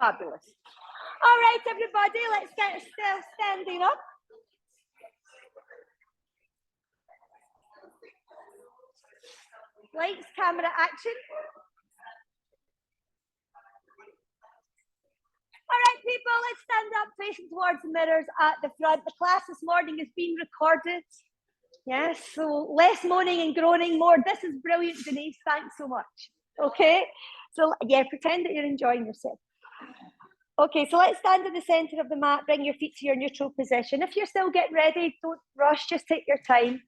Fabulous. All right, everybody, let's get standing up. Lights, camera, action. All right, people, let's stand up facing towards the mirrors at the front. The class this morning is being recorded. Yes, so less moaning and groaning, more. This is brilliant, Denise. Thanks so much. Okay, so yeah, pretend that you're enjoying yourself. Okay, so let's stand in the centre of the mat. Bring your feet to your neutral position. If you're still getting ready, don't rush, just take your time.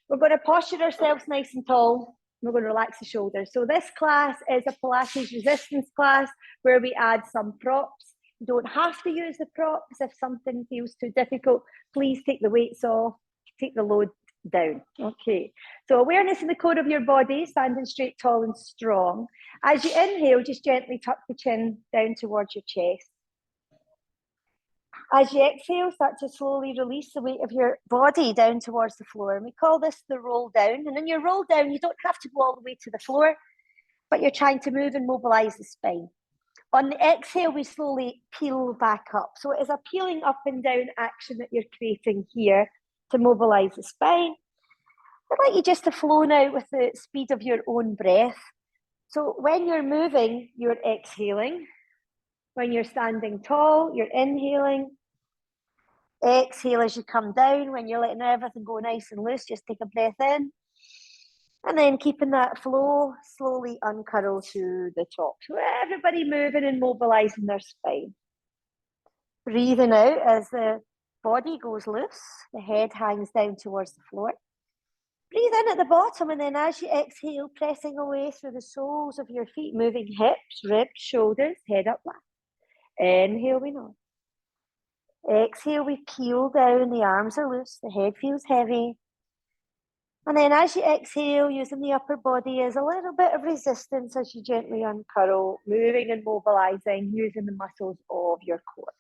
We're going to posture ourselves nice and tall. We're going to relax the shoulders. So this class is a Pilates resistance class where we add some props. You don't have to use the props. If something feels too difficult, please take the weights off, take the load down. Okay, so awareness in the core of your body, standing straight, tall and strong. As you inhale, just gently tuck the chin down towards your chest. As you exhale, start to slowly release the weight of your body down towards the floor. And we call this the roll down. And in your roll down, you don't have to go all the way to the floor, but you're trying to move and mobilize the spine. On the exhale, we slowly peel back up. So it is a peeling up and down action that you're creating here to mobilize the spine. I'd like you just to flow now with the speed of your own breath. So when you're moving, you're exhaling. When you're standing tall, you're inhaling. Exhale as you come down. When you're letting everything go nice and loose, just take a breath in. And then keeping that flow, slowly uncurl to the top. So everybody moving and mobilizing their spine. Breathing out as the body goes loose, the head hangs down towards the floor. Breathe in at the bottom, and then as you exhale, pressing away through the soles of your feet, moving hips, ribs, shoulders, head up back. Inhale, we nod. Exhale, we peel down, the arms are loose, the head feels heavy. And then as you exhale, using the upper body as a little bit of resistance as you gently uncurl, moving and mobilizing, using the muscles of your core.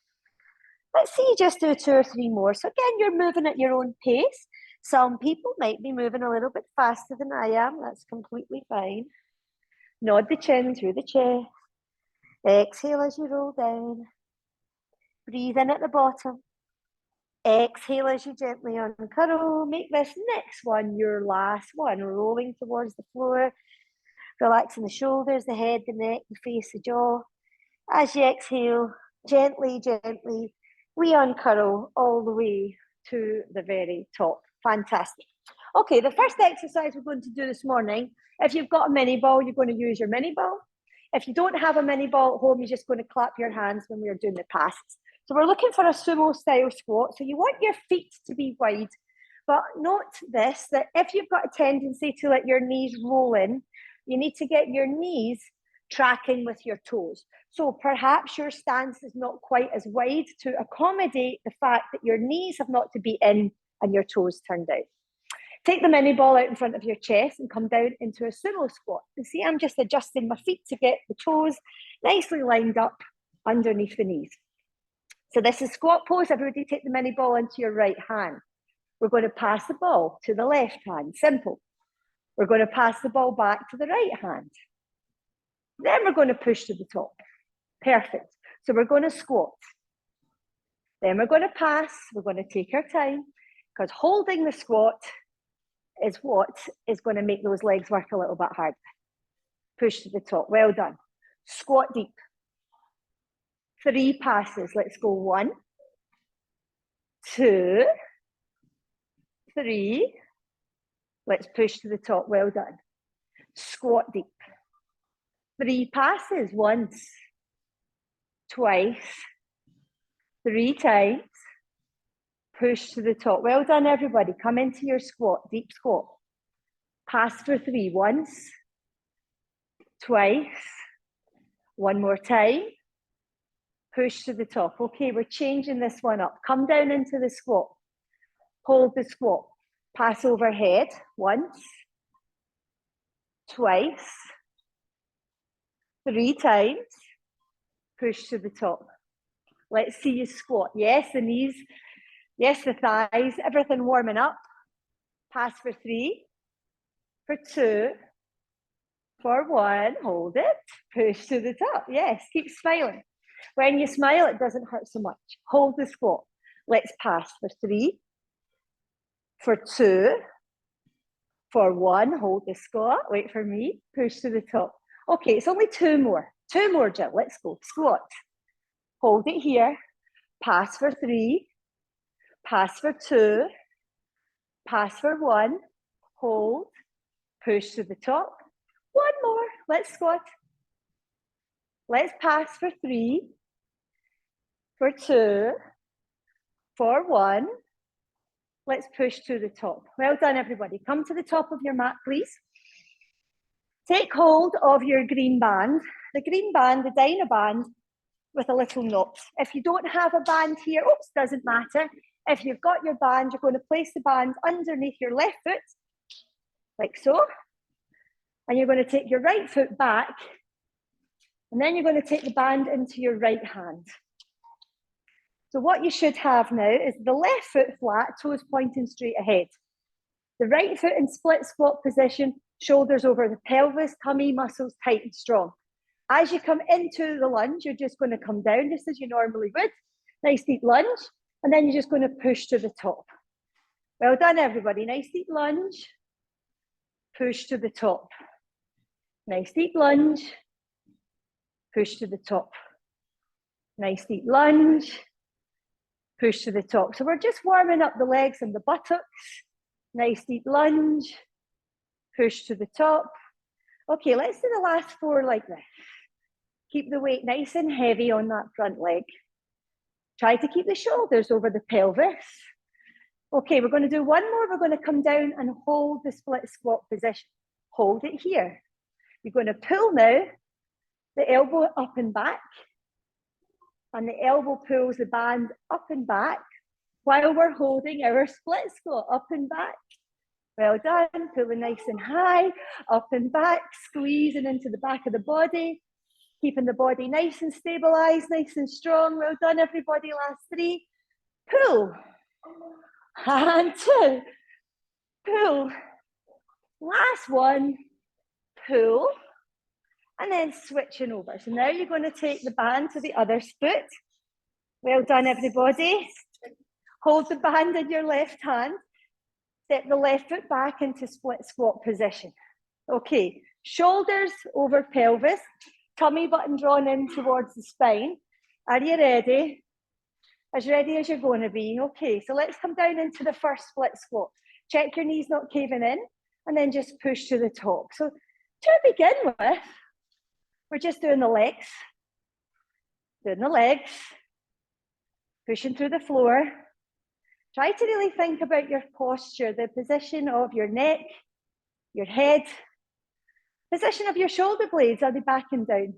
Let's see you just do 2 or 3 more. So again, you're moving at your own pace. Some people might be moving a little bit faster than I am. That's completely fine. Nod the chin through the chest. Exhale as you roll down. Breathe in at the bottom. Exhale as you gently uncurl. Make this next one your last one. Rolling towards the floor. Relaxing the shoulders, the head, the neck, the face, the jaw. As you exhale, gently, gently, we uncurl all the way to the very top. Fantastic. Okay, the first exercise we're going to do this morning, if you've got a mini ball, you're going to use your mini ball. If you don't have a mini ball at home, you're just going to clap your hands when we're doing the passes. So we're looking for a sumo style squat. So you want your feet to be wide, but note this, that if you've got a tendency to let your knees roll in, you need to get your knees tracking with your toes. So perhaps your stance is not quite as wide to accommodate the fact that your knees have not to be in and your toes turned out. Take the mini ball out in front of your chest and come down into a sumo squat. You see, I'm just adjusting my feet to get the toes nicely lined up underneath the knees. So this is squat pose. Everybody take the mini ball into your right hand. We're going to pass the ball to the left hand. Simple. We're going to pass the ball back to the right hand. Then we're going to push to the top. Perfect. So we're going to squat. Then we're going to pass. We're going to take our time because holding the squat is what is going to make those legs work a little bit harder. Push to the top. Well done. Squat deep. 3 passes. Let's go. 1, 2, 3. Let's push to the top. Well done. Squat deep. 3 passes. Once, twice, 3 times. Push to the top. Well done, everybody. Come into your squat. Deep squat. Pass for 3. Once, twice, 1 more time. Push to the top. Okay, we're changing this one up. Come down into the squat. Hold the squat. Pass overhead. Once, twice, 3 times. Push to the top. Let's see you squat. Yes, the knees. Yes, the thighs. Everything warming up. Pass for 3, for 2, for 1. Hold it. Push to the top. Yes, keep smiling. When you smile, it doesn't hurt so much. Hold the squat. Let's pass for 3, for 2, for 1. Hold the squat. Wait for me. Push to the top. Okay, it's only 2 more. 2 more, Jill. Let's go. Squat. Hold it here. Pass for 3. Pass for 2. Pass for 1. Hold. Push to the top. 1 more. Let's squat. Let's pass for 3. For 2. For 1. Let's push to the top. Well done, everybody. Come to the top of your mat, please. Take hold of your green band. The green band, the Dyna band, with a little knot. If you don't have a band here, oops, doesn't matter. If you've got your band, you're going to place the band underneath your left foot, like so. And you're going to take your right foot back. And then you're going to take the band into your right hand. So what you should have now is the left foot flat, toes pointing straight ahead. The right foot in split squat position, shoulders over the pelvis, tummy muscles tight and strong. As you come into the lunge, you're just going to come down just as you normally would. Nice deep lunge, and then you're just going to push to the top. Well done, everybody. Nice deep lunge, push to the top. Nice deep lunge, push to the top. Nice deep lunge, push to the top. So we're just warming up the legs and the buttocks. Nice deep lunge, push to the top. Okay, let's do the last 4 like this. Keep the weight nice and heavy on that front leg. Try to keep the shoulders over the pelvis. Okay, we're going to do 1 more. We're going to come down and hold the split squat position. Hold it here. You're going to pull now, the elbow up and back. And the elbow pulls the band up and back while we're holding our split squat up and back. Well done, pulling nice and high, up and back, squeezing into the back of the body, keeping the body nice and stabilized, nice and strong. Well done, everybody. Last 3, pull, and 2, pull. Last 1, pull, and then switching over. So now you're going to take the band to the other foot. Well done, everybody. Hold the band in your left hand. Step the left foot back into split squat position. Okay, shoulders over pelvis, tummy button drawn in towards the spine. Are you ready? As ready as you're going to be. Okay, so let's come down into the first split squat. Check your knees not caving in, and then just push to the top. So to begin with, we're just doing the legs. Doing the legs. Pushing through the floor. Try to really think about your posture, the position of your neck, your head, position of your shoulder blades, are they back and down?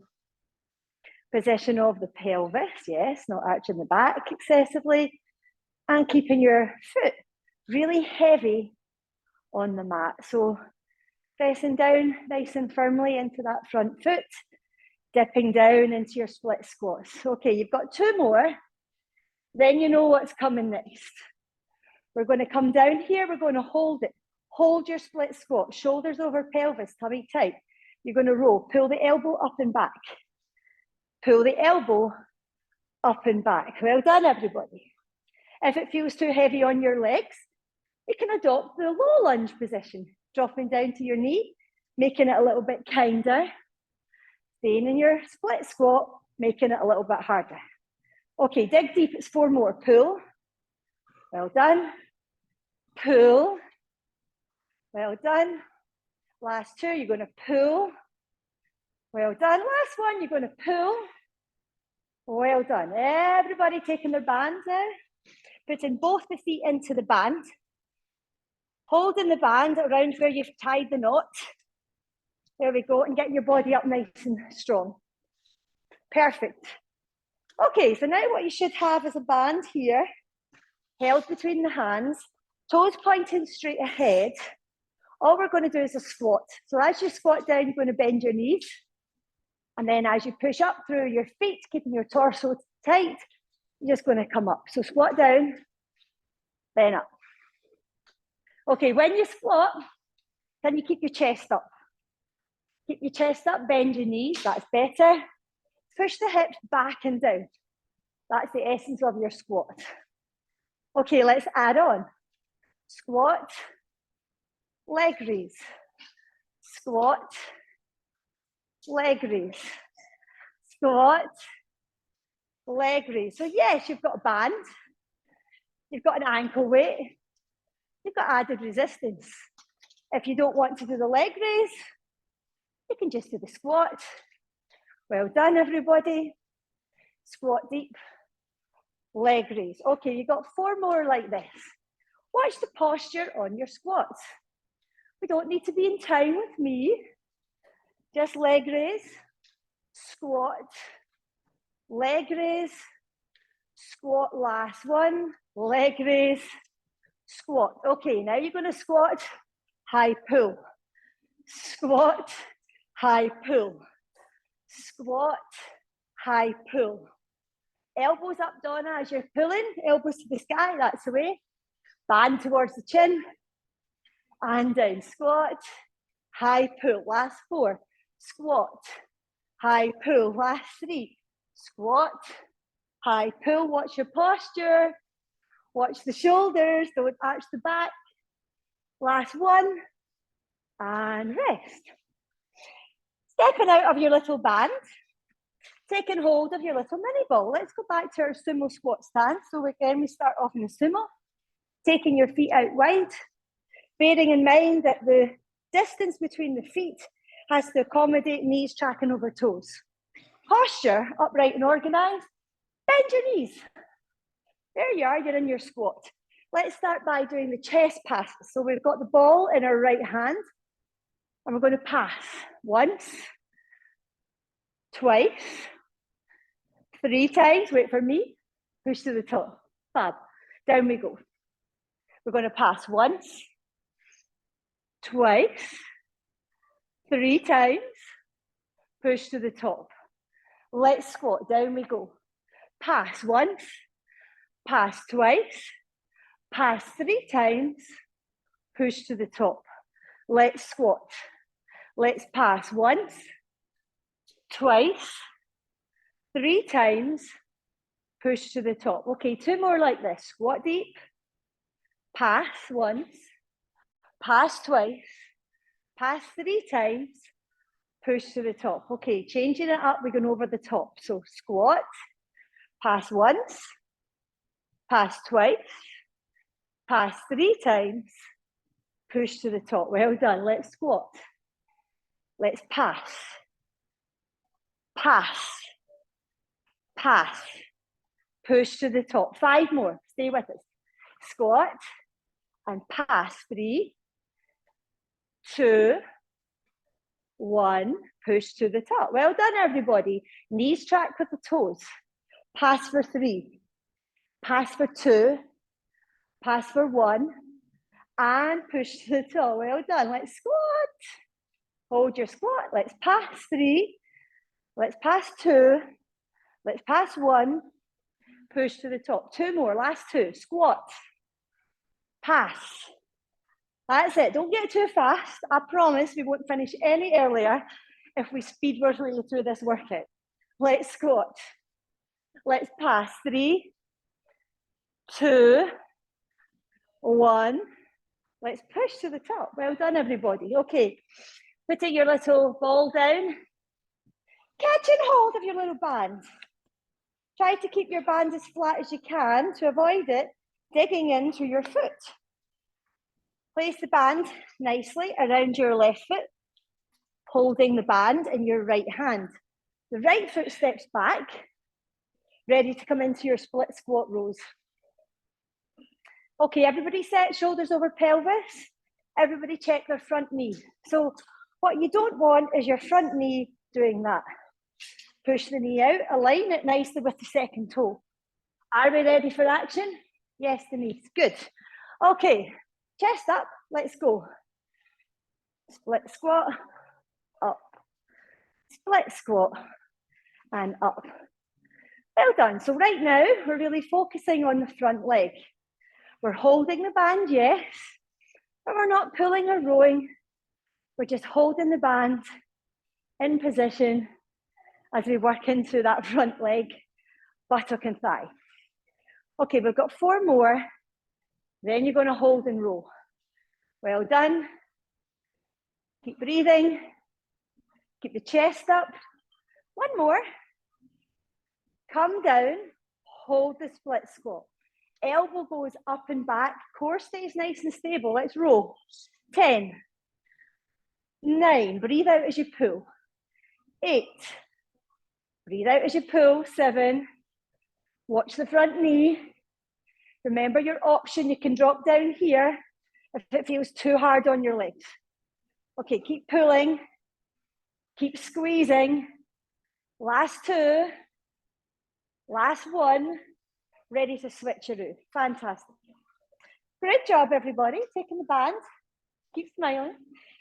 Position of the pelvis, yes, not arching the back excessively, and keeping your foot really heavy on the mat. So pressing down nice and firmly into that front foot, dipping down into your split squats. Okay, you've got 2 more, then you know what's coming next. We're going to come down here, we're going to hold it. Hold your split squat, shoulders over pelvis, tummy tight. You're going to roll, pull the elbow up and back. Pull the elbow up and back. Well done, everybody. If it feels too heavy on your legs, you can adopt the low lunge position, dropping down to your knee, making it a little bit kinder. Staying in your split squat, making it a little bit harder. Okay, dig deep, it's 4 more. Pull. Well done. Pull. Well done. Last 2, you're going to pull. Well done. Last 1, you're going to pull. Well done. Everybody taking their bands now. Putting both the feet into the band. Holding the band around where you've tied the knot. There we go. And getting your body up nice and strong. Perfect. Okay, so now what you should have is a band here, held between the hands, toes pointing straight ahead. All we're going to do is a squat. So as you squat down, you're going to bend your knees. And then as you push up through your feet, keeping your torso tight, you're just going to come up. So squat down, then up. Okay, when you squat, can you keep your chest up? Keep your chest up, bend your knees, that's better. Push the hips back and down. That's the essence of your squat. Okay, let's add on. Squat, leg raise. Squat, leg raise. Squat, leg raise. So yes, you've got a band. You've got an ankle weight. You've got added resistance. If you don't want to do the leg raise, you can just do the squat. Well done, everybody. Squat deep, leg raise. Okay, you've got 4 more like this. Watch the posture on your squats. We don't need to be in time with me. Just leg raise, squat, leg raise, squat, last one, leg raise, squat. Okay, now you're going to squat, high pull. Squat, high pull. Squat, high pull. Elbows up, Donna, as you're pulling. Elbows to the sky, that's the way. Band towards the chin. And down. Squat, high pull. Last 4. Squat, high pull. Last 3. Squat, high pull. Watch your posture. Watch the shoulders. Don't arch the back. Last 1. And rest. Stepping out of your little band. Taking hold of your little mini ball. Let's go back to our sumo squat stance. So again, we start off in a sumo. Taking your feet out wide. Bearing in mind that the distance between the feet has to accommodate knees tracking over toes. Posture, upright and organized. Bend your knees. There you are, you're in your squat. Let's start by doing the chest passes. So we've got the ball in our right hand, and we're going to pass once, twice, 3 times. Wait for me. Push to the top. Fab. Down we go. We're going to pass once, twice, 3 times. Push to the top. Let's squat. Down we go. Pass once, pass twice, pass 3 times. Push to the top. Let's squat. Let's pass once, twice, 3 times. Push to the top. Okay, 2 more like this. Squat deep. Pass once, pass twice, pass 3 times, push to the top. Okay, changing it up, we're going over the top. So squat, pass once, pass twice, pass 3 times, push to the top. Well done. Let's squat. Let's pass, pass, pass, push to the top. 5 more. Stay with us. Squat and pass. 3, 2, 1. Push to the top. Well done, everybody. Knees track with the toes. Pass for 3. Pass for 2. Pass for 1. And push to the top. Well done. Let's squat. Hold your squat. Let's pass 3. Let's pass 2. Let's pass 1. Push to the top. 2 more. Last 2. Squat. Pass. That's it. Don't get too fast. I promise we won't finish any earlier if we speed our way through this workout. Let's squat. Let's pass. 3, 2, 1. Let's push to the top. Well done, everybody. Okay, putting your little ball down. Catching hold of your little band. Try to keep your band as flat as you can to avoid it digging into your foot. Place the band nicely around your left foot, holding the band in your right hand. The right foot steps back, ready to come into your split squat rows. Okay, everybody set, shoulders over pelvis. Everybody check their front knee. So what you don't want is your front knee doing that. Push the knee out, align it nicely with the second toe. Are we ready for action? Yes, Denise, good. Okay, chest up, let's go. Split squat, up. Split squat, and up. Well done. So right now, we're really focusing on the front leg. We're holding the band, yes, but we're not pulling or rowing. We're just holding the band in position as we work into that front leg, buttock and thigh. Okay, we've got 4 more. Then you're going to hold and roll. Well done. Keep breathing. Keep the chest up. 1 more. Come down. Hold the split squat. Elbow goes up and back. Core stays nice and stable. Let's roll. 10. 9. Breathe out as you pull. 8. Breathe out as you pull. 7. Watch the front knee. Remember your option. You can drop down here if it feels too hard on your legs. Okay, keep pulling. Keep squeezing. Last 2. Last 1. Ready to switcheroo. Fantastic. Great job, everybody. Taking the band. Keep smiling.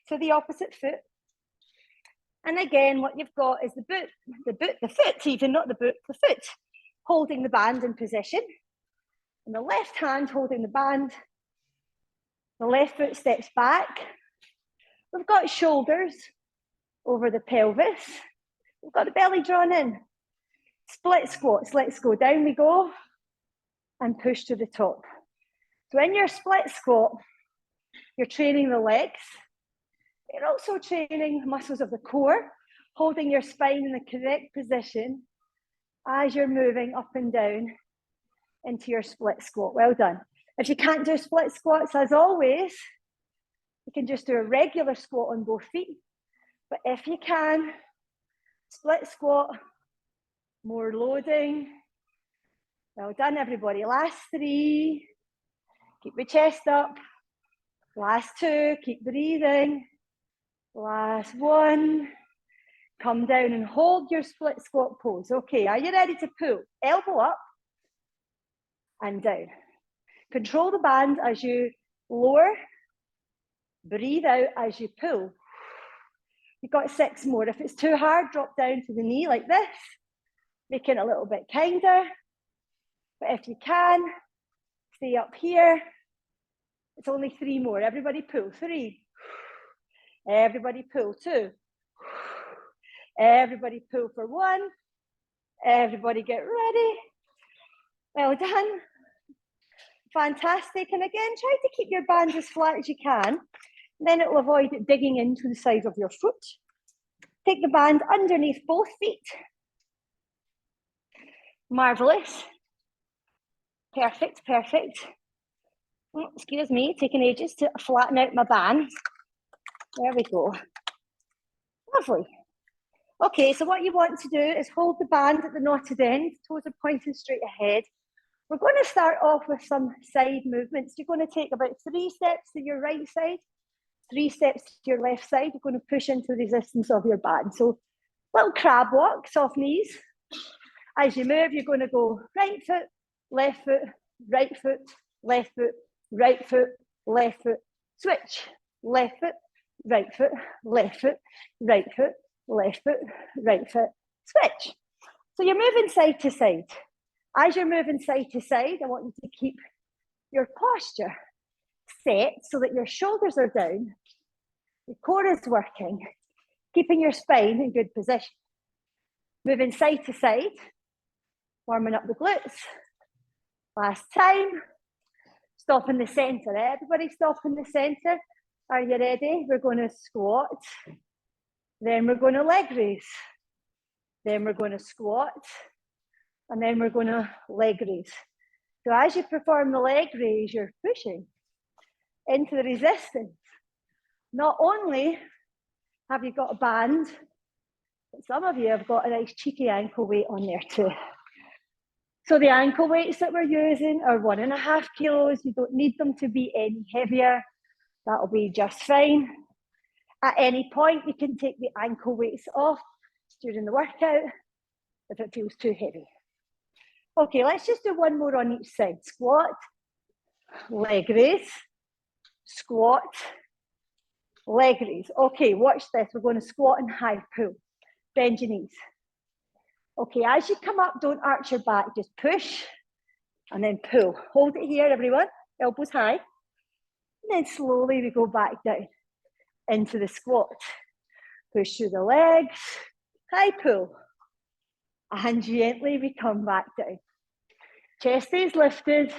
To the opposite foot. And again, what you've got is the foot even, not the boot, the foot, holding the band in position. And the left hand holding the band. The left foot steps back. We've got shoulders over the pelvis. We've got the belly drawn in. Split squats. Let's go. Down we go. And push to the top. So in your split squat, you're training the legs. You're also training the muscles of the core, holding your spine in the correct position as you're moving up and down into your split squat. Well done. If you can't do split squats, as always, you can just do a regular squat on both feet. But if you can, split squat, more loading. Well done, everybody. Last 3. Keep your chest up. Last 2. Keep breathing. Last 1. Come down and hold your split squat pose. Okay, are you ready to pull? Elbow up and down. Control the band as you lower. Breathe out as you pull. You've got 6 more. If it's too hard, drop down to the knee like this. Make it a little bit kinder. But if you can, stay up here. It's only 3 more. Everybody pull. 3. Everybody pull. 2. Everybody pull for 1. Everybody get ready. Well done. Fantastic. And again, try to keep your band as flat as you can. Then it will avoid it digging into the side of your foot. Take the band underneath both feet. Marvelous. Perfect, perfect. Oh, excuse me, taking ages to flatten out my band. There we go. Lovely. Okay, so what you want to do is hold the band at the knotted end, toes are pointing straight ahead. We're going to start off with some side movements. You're going to take about 3 steps to your right side, 3 steps to your left side. You're going to push into the resistance of your band. So little crab walk, soft knees. As you move, you're going to go right foot, left foot, right foot, left foot, right foot, left foot, switch, left foot, right foot, left foot, right foot, left foot, right foot, switch. So you're moving side to side. As you're moving side to side, I want you to keep your posture set so that your shoulders are down, your core is working, keeping your spine in good position. Moving side to side, warming up the glutes. Last time, stop in the center. Everybody stop in the center. Are you ready? We're going to squat. Then we're going to leg raise. Then we're going to squat. And then we're going to leg raise. So as you perform the leg raise, you're pushing into the resistance. Not only have you got a band, but some of you have got a nice cheeky ankle weight on there too. So the ankle weights that we're using are 1.5 kilos. You don't need them to be any heavier. That'll be just fine. At any point, you can take the ankle weights off during the workout if it feels too heavy. Okay, let's just do 1 more on each side. Squat, leg raise, squat, leg raise. Okay, watch this. We're going to squat and high pull. Bend your knees. Okay, as you come up, don't arch your back. Just push and then pull. Hold it here, everyone. Elbows high. And then slowly we go back down into the squat. Push through the legs. High pull. And gently we come back down. Chest stays lifted,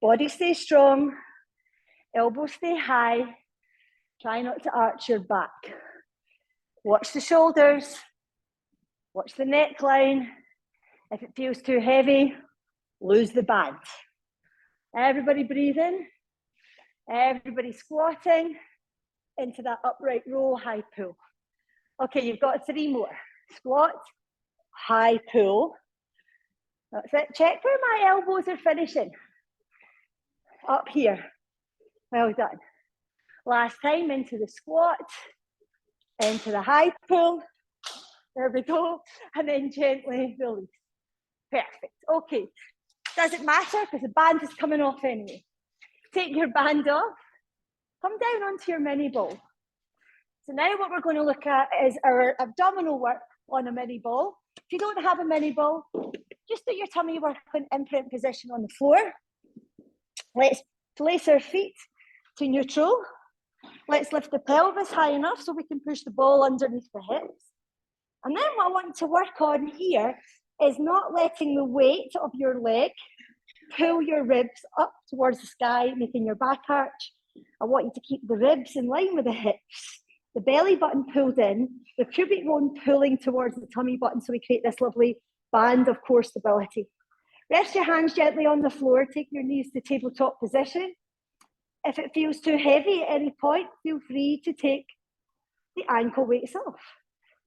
body stays strong, elbows stay high. Try not to arch your back. Watch the shoulders, watch the neckline. If it feels too heavy, lose the band. Everybody breathe in. Everybody squatting into that upright row, high pull. Okay, you've got 3 more. Squat, high pull. That's it. Check where my elbows are finishing. Up here. Well done. Last time, into the squat, into the high pull. There we go. And then gently release. Perfect. Okay. Doesn't matter because the band is coming off anyway. Take your band off. Come down onto your mini ball. So now what we're going to look at is our abdominal work on a mini ball. If you don't have a mini ball, just do your tummy work in imprint position on the floor. Let's place our feet to neutral. Let's lift the pelvis high enough so we can push the ball underneath the hips. And then what I want to work on here is not letting the weight of your leg pull your ribs up towards the sky, making your back arch. I want you to keep the ribs in line with the hips, the belly button pulled in, the pubic bone pulling towards the tummy button so we create this lovely band of core stability. Rest your hands gently on the floor, take your knees to tabletop position. If it feels too heavy at any point, feel free to take the ankle weights off.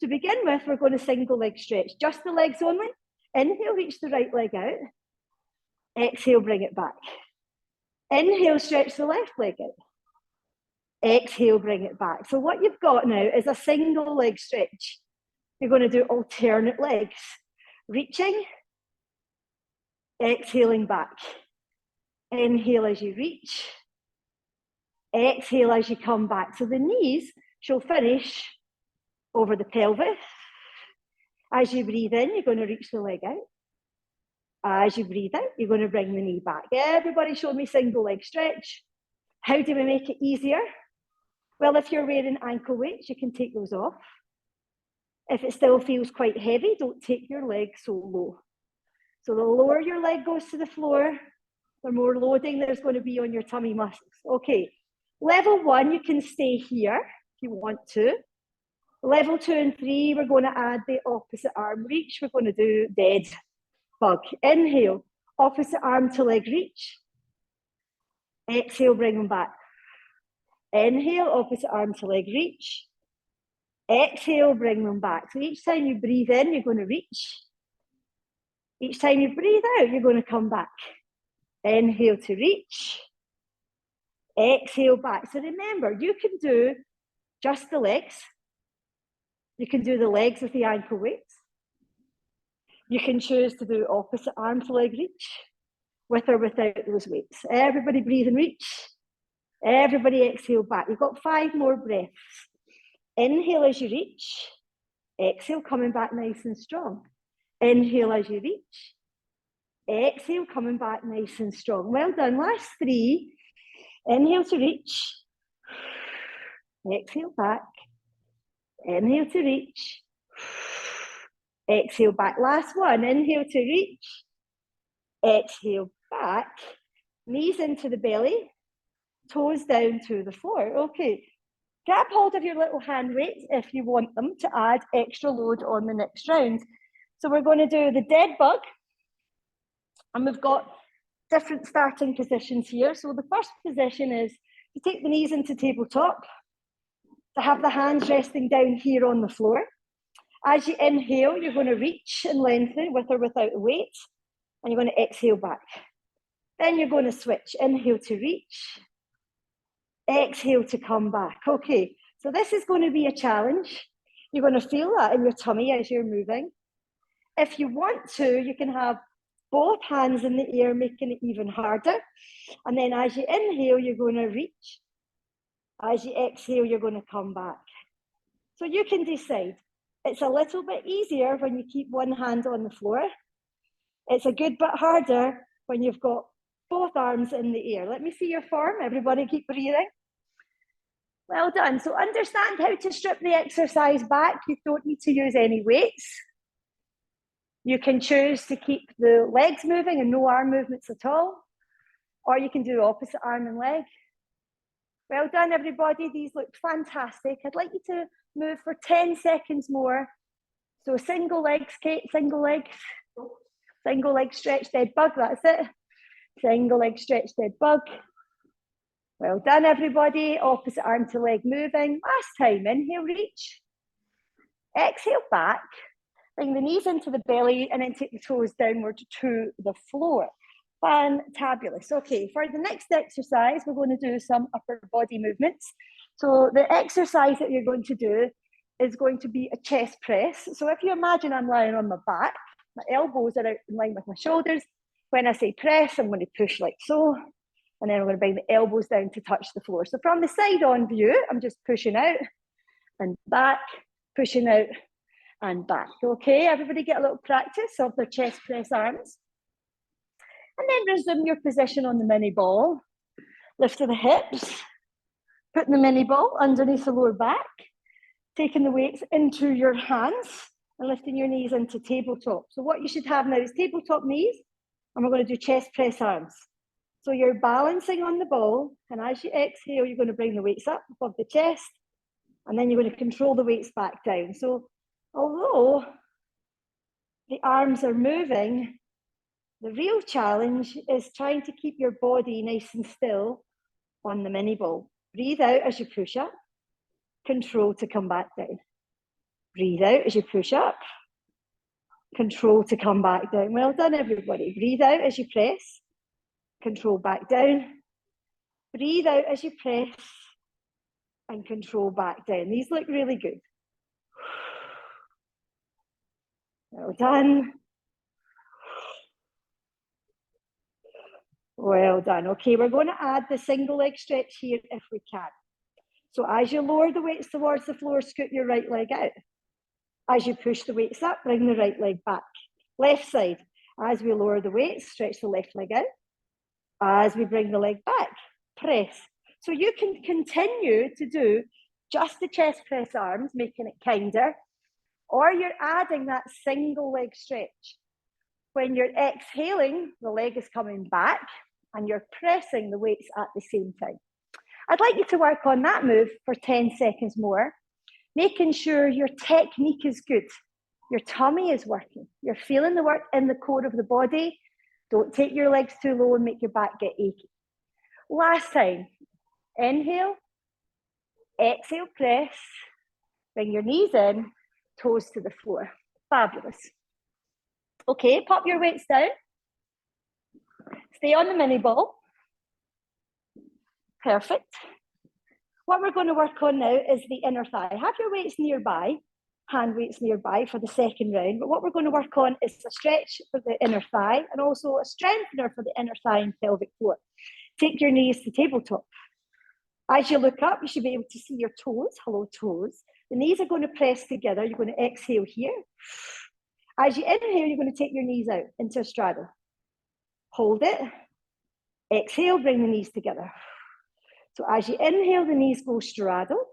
To begin with, we're going to single leg stretch, just the legs only. Inhale, reach the right leg out. Exhale, bring it back. Inhale, stretch the left leg out. Exhale, bring it back. So what you've got now is a single leg stretch. You're going to do alternate legs. Reaching, exhaling back. Inhale as you reach. Exhale as you come back. So the knees shall finish over the pelvis. As you breathe in, you're going to reach the leg out. As you breathe out, you're going to bring the knee back. Everybody show me single leg stretch. How do we make it easier? Well, if you're wearing ankle weights, you can take those off. If it still feels quite heavy, don't take your leg so low. So the lower your leg goes to the floor, the more loading there's going to be on your tummy muscles. Okay, level 1, you can stay here if you want to. Level 2 and 3, we're going to add the opposite arm reach. We're going to do dead bug. Inhale, opposite arm to leg reach. Exhale, bring them back. Inhale, opposite arm to leg reach. Exhale, bring them back. So each time you breathe in, you're going to reach. Each time you breathe out, you're going to come back. Inhale to reach. Exhale back. So remember, you can do just the legs. You can do the legs with the ankle weights. You can choose to do opposite arm to leg reach, with or without those weights. Everybody breathe and reach. Everybody exhale back. You've got 5 more breaths. Inhale as you reach. Exhale, coming back nice and strong. Inhale as you reach. Exhale, coming back nice and strong. Well done. Last 3. Inhale to reach. Exhale back. Inhale to reach. Exhale back. Last 1. Inhale to reach. Exhale back. Knees into the belly. Toes down to the floor. Okay. Grab hold of your little hand weights if you want them to add extra load on the next round. So we're going to do the dead bug. And we've got different starting positions here. So the first position is to take the knees into tabletop, to have the hands resting down here on the floor. As you inhale, you're going to reach and lengthen with or without a weight, and you're going to exhale back. Then you're going to switch. Inhale to reach, exhale to come back. Okay, so this is going to be a challenge. You're going to feel that in your tummy as you're moving. If you want to, you can have both hands in the air, making it even harder. And then as you inhale, you're going to reach. As you exhale, you're going to come back. So you can decide. It's a little bit easier when you keep one hand on the floor. It's a good bit harder when you've got both arms in the air. Let me see your form. Everybody keep breathing. Well done. So understand how to strip the exercise back. You don't need to use any weights. You can choose to keep the legs moving and no arm movements at all, or you can do opposite arm and leg. Well done, everybody. These look fantastic. I'd like you to move for 10 seconds more. So single legs, Kate, single legs. Single leg stretch, dead bug, that's it. Single leg stretch, dead bug. Well done, everybody. Opposite arm to leg moving. Last time, inhale, reach. Exhale, back. Bring the knees into the belly and then take the toes downward to the floor. Fantabulous. Okay, for the next exercise, we're going to do some upper body movements. So the exercise that you're going to do is going to be a chest press. So if you imagine I'm lying on my back, my elbows are out in line with my shoulders. When I say press, I'm going to push like so. And then I'm going to bring the elbows down to touch the floor. So from the side on view, I'm just pushing out and back, pushing out and back. Okay, everybody get a little practice of their chest press arms. And then resume your position on the mini ball. Lift to the hips, putting the mini ball underneath the lower back, taking the weights into your hands and lifting your knees into tabletop. So what you should have now is tabletop knees, and we're going to do chest press arms. So you're balancing on the ball, and as you exhale, you're going to bring the weights up above the chest, and then you're going to control the weights back down. So although the arms are moving, the real challenge is trying to keep your body nice and still on the mini ball. Breathe out as you push up, control to come back down. Breathe out as you push up, control to come back down. Well done, everybody. Breathe out as you press, control back down. Breathe out as you press and control back down. These look really good. Well done. Well done. Okay, we're going to add the single leg stretch here if we can. So as you lower the weights towards the floor, scoot your right leg out. As you push the weights up, bring the right leg back. Left side. As we lower the weights, stretch the left leg out. As we bring the leg back, press. So you can continue to do just the chest press arms, making it kinder, or you're adding that single leg stretch. When you're exhaling, the leg is coming back and you're pressing the weights at the same time. I'd like you to work on that move for 10 seconds more, making sure your technique is good. Your tummy is working. You're feeling the work in the core of the body. Don't take your legs too low and make your back get achy. Last time, inhale, exhale, press, bring your knees in, toes to the floor. Fabulous. Okay, pop your weights down. Stay on the mini ball. Perfect. What we're going to work on now is the inner thigh. Have your weights nearby, hand weights nearby for the second round. But what we're going to work on is a stretch for the inner thigh and also a strengthener for the inner thigh and pelvic floor. Take your knees to tabletop. As you look up, you should be able to see your toes. Hello, toes. The knees are going to press together. You're going to exhale here. As you inhale, you're going to take your knees out into a straddle. Hold it. Exhale, bring the knees together. So as you inhale, the knees go straddle.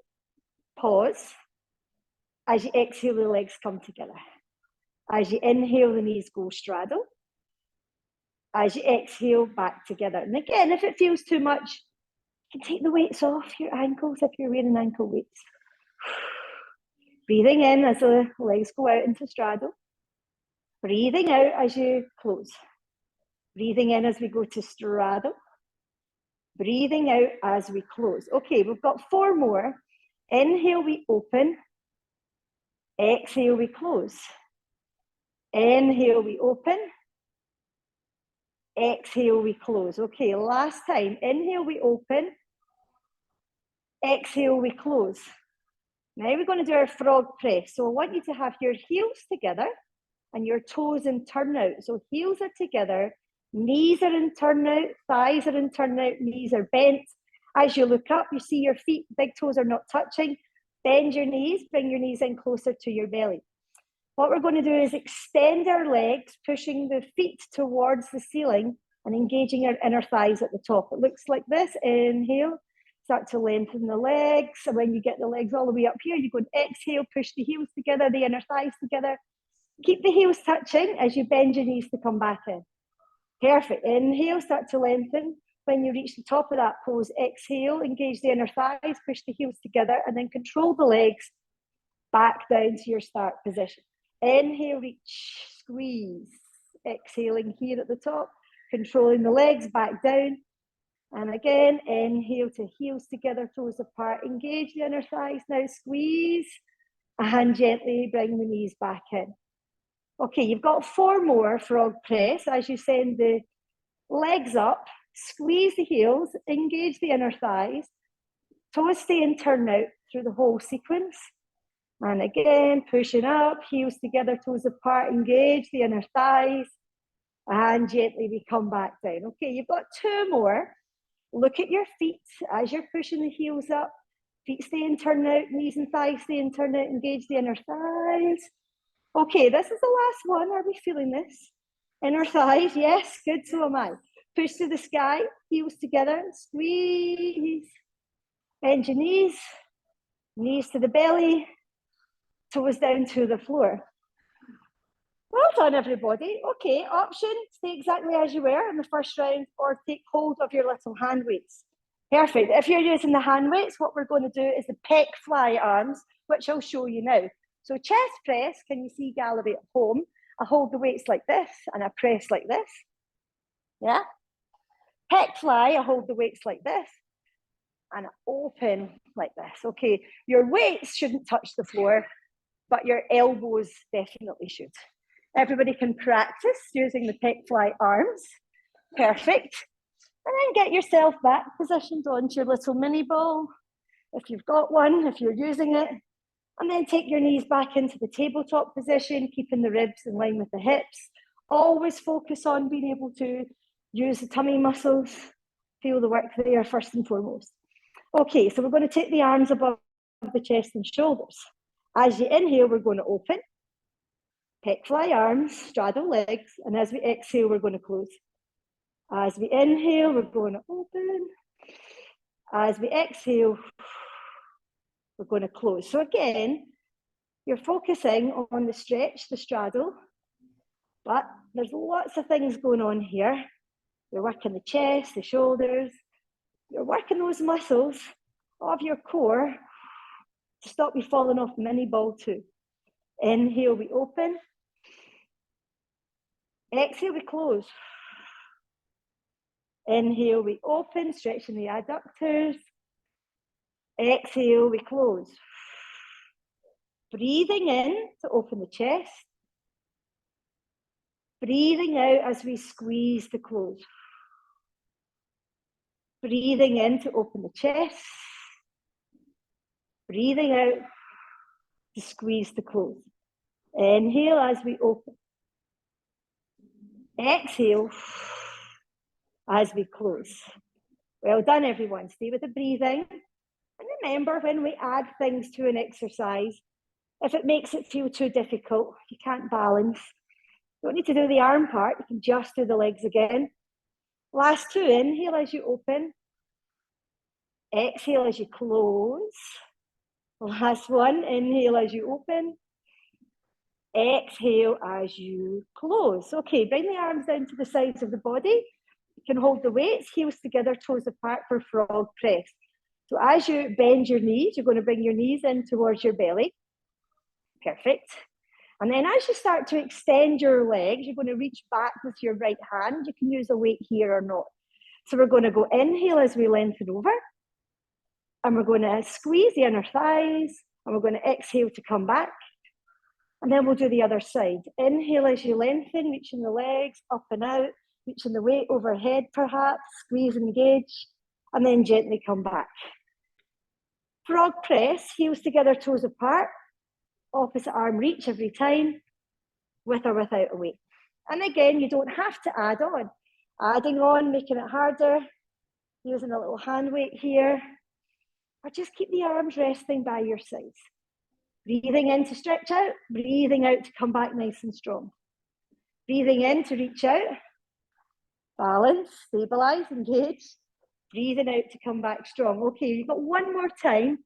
Pause. As you exhale, the legs come together. As you inhale, the knees go straddle. As you exhale, back together. And again, if it feels too much, you can take the weights off your ankles if you're wearing ankle weights. Breathing in as the legs go out into straddle. Breathing out as you close. Breathing in as we go to straddle. Breathing out as we close. Okay, we've got 4 more. Inhale, we open. Exhale, we close. Inhale, we open. Exhale, we close. Okay, last time. Inhale, we open. Exhale, we close. Now we're going to do our frog press. So I want you to have your heels together and your toes in turnout. So heels are together, knees are in turnout, thighs are in turnout, knees are bent. As you look up, you see your feet, big toes are not touching. Bend your knees, bring your knees in closer to your belly. What we're going to do is extend our legs, pushing the feet towards the ceiling and engaging our inner thighs at the top. It looks like this. Inhale, start to lengthen the legs. And when you get the legs all the way up here, you're going to exhale, push the heels together, the inner thighs together. Keep the heels touching as you bend your knees to come back in. Perfect. Inhale, start to lengthen. When you reach the top of that pose, exhale, engage the inner thighs, push the heels together, and then control the legs back down to your start position. Inhale, reach, squeeze. Exhaling here at the top, controlling the legs back down. And again, inhale to heels together, toes apart. Engage the inner thighs. Now squeeze and gently bring the knees back in. Okay, you've got 4 more frog press as you send the legs up, squeeze the heels, engage the inner thighs, toes stay and turn out through the whole sequence. And again, pushing up, heels together, toes apart, engage the inner thighs, and gently we come back down. Okay, you've got 2 more. Look at your feet as you're pushing the heels up. Feet stay and turn out, knees and thighs stay and turn out, engage the inner thighs. Okay, this is the last one. Are we feeling this? Inner thighs, yes, good, so am I. Push to the sky, heels together, squeeze. Bend your knees, knees to the belly, toes down to the floor. Well done, everybody. Okay, option, stay exactly as you were in the first round or take hold of your little hand weights. Perfect. If you're using the hand weights, what we're going to do is the pec fly arms, which I'll show you now. So chest press, can you see gallery at home? I hold the weights like this and I press like this. Yeah? Pec fly, I hold the weights like this and I open like this. Okay, your weights shouldn't touch the floor, but your elbows definitely should. Everybody can practice using the pec fly arms. Perfect. And then get yourself back positioned onto your little mini ball, if you've got one, if you're using it. And then take your knees back into the tabletop position, keeping the ribs in line with the hips. Always focus on being able to use the tummy muscles. Feel the work there first and foremost. Okay, so we're going to take the arms above the chest and shoulders. As you inhale, we're going to open. Pec fly arms, straddle legs, and as we exhale, we're going to close. As we inhale, we're going to open. As we exhale, we're going to close. So again, you're focusing on the stretch, the straddle, but there's lots of things going on here. You're working the chest, the shoulders. You're working those muscles of your core to stop you falling off the mini ball too. Inhale, we open. Exhale, we close. Inhale, we open, stretching the adductors. Exhale, we close. Breathing in to open the chest. Breathing out as we squeeze to close. Breathing in to open the chest. Breathing out to squeeze to close. Inhale as we open. Exhale as we close. Well done, everyone. Stay with the breathing. And remember, when we add things to an exercise, if it makes it feel too difficult, you can't balance, you don't need to do the arm part, you can just do the legs again. Last 2, inhale as you open. Exhale as you close. Last one, inhale as you open. Exhale as you close. Okay, bring the arms down to the sides of the body. You can hold the weights, heels together, toes apart for frog press. So as you bend your knees, you're going to bring your knees in towards your belly. Perfect. And then as you start to extend your legs, you're going to reach back with your right hand. You can use a weight here or not. So we're going to go inhale as we lengthen over. And we're going to squeeze the inner thighs. And we're going to exhale to come back. And then we'll do the other side. Inhale as you lengthen, reaching the legs up and out, reaching the weight overhead perhaps, squeeze and engage, and then gently come back. Frog press, heels together, toes apart, opposite arm reach every time, with or without a weight. And again, you don't have to add on. Adding on, making it harder, using a little hand weight here, or just keep the arms resting by your sides. Breathing in to stretch out, breathing out to come back nice and strong. Breathing in to reach out, balance, stabilize, engage. Breathing out to come back strong. Okay, you've got one more time.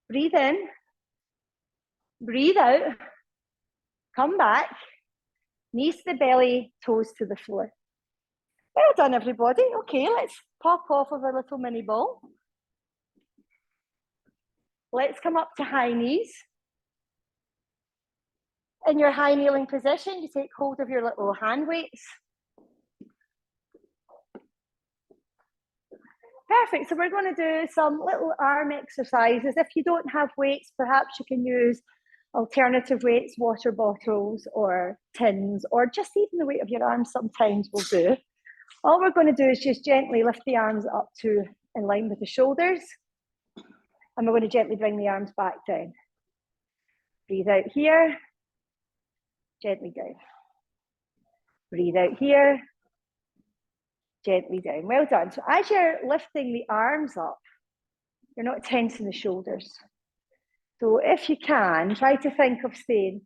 Breathe in, breathe out, Come back, knees to the belly, toes to the floor. Well done, everybody. Okay, let's pop off of a little mini ball. Let's come up to high knees. In your high kneeling position, you take hold of your little hand weights. Perfect, so we're going to do some little arm exercises. If you don't have weights, perhaps you can use alternative weights, water bottles or tins, or just even the weight of your arms sometimes will do. All we're going to do is just gently lift the arms up to in line with the shoulders, and we're going to gently bring the arms back down. Breathe out here, gently down. Breathe out here, gently down. Well done. So as you're lifting the arms up, you're not tensing the shoulders. So if you can, try to think of staying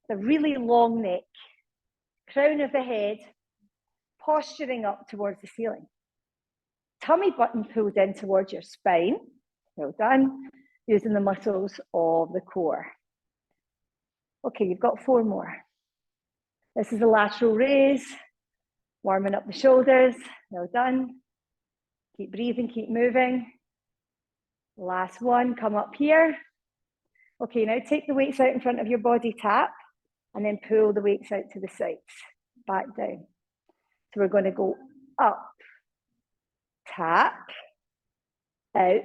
the really long neck, crown of the head, posturing up towards the ceiling. Tummy button pulled in towards your spine. Well done. Using the muscles of the core. Okay, you've got 4 more. This is a lateral raise, warming up the shoulders. Well done. Keep breathing, keep moving. Last one, come up here. Okay, now take the weights out in front of your body, tap, and then pull the weights out to the sides, back down. So we're going to go up, tap, out,